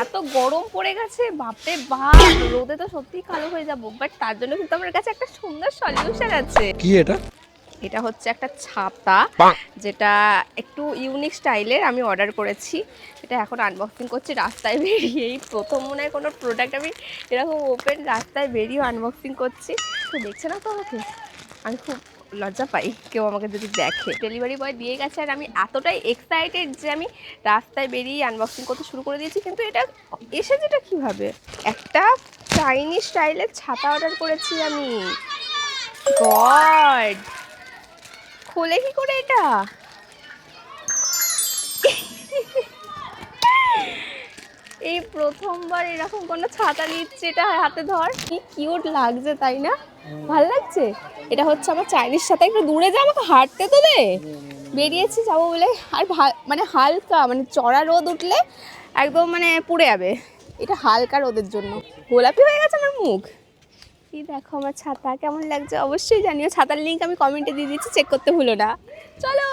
এত গরম পড়ে গেছে, বাপরে বাপ, রোদে তো সত্যিই কালো হয়ে যাবো। বাট তার জন্য কিন্তু আমার কাছে একটা সুন্দর সলিউশন আছে। কি এটা? এটা হচ্ছে একটা ছাতা, যেটা একটু ইউনিক স্টাইলের আমি অর্ডার করেছি। এটা এখন আনবক্সিং করছি রাস্তায় বেরিয়েই। প্রথম মনে হয় কোনো প্রোডাক্ট আমি এরকম ওপেন রাস্তায় বেরিয়ে আনবক্সিং করছি। তো দেখছে না তো আমাকে, আমি খুব লজ্জা পাই কেউ আমাকে যদি দেখে। ডেলিভারি বয় দিয়ে গেছে আর আমি এতটাই এক্সাইটেড যে আমি রাস্তায় বেরিয়ে আনবক্সিং করতে শুরু করে দিয়েছি। কিন্তু এটা এসেছে এটা কীভাবে? একটা চাইনিজ স্টাইলের ছাতা অর্ডার করেছি আমি। গড, খোলে কি করে এটা? এই প্রথমবার এরকম কোনো ছাতা নিচ্ছে, এটা হাতে ধর, কি কিউট লাগছে তাই না? ভাল লাগছে। এটা হচ্ছে আমার চাইনিজ ছাতা। একটু দূরে যা, আমাকে হাঁটতে তো দে। বেরিয়েছি যাবো বলে, আর মানে হালকা, মানে চড়া রোদ উঠলে একদম মানে পুড়ে যাবে। এটা হালকা রোদের জন্য। গোলাপি হয়ে গেছে আমার মুখ। কি দেখো আমার ছাতা কেমন লাগছে অবশ্যই জানিও। ছাতার লিঙ্ক আমি কমেন্টে দিয়ে দিচ্ছি, চেক করতে ভুলো না। চলো।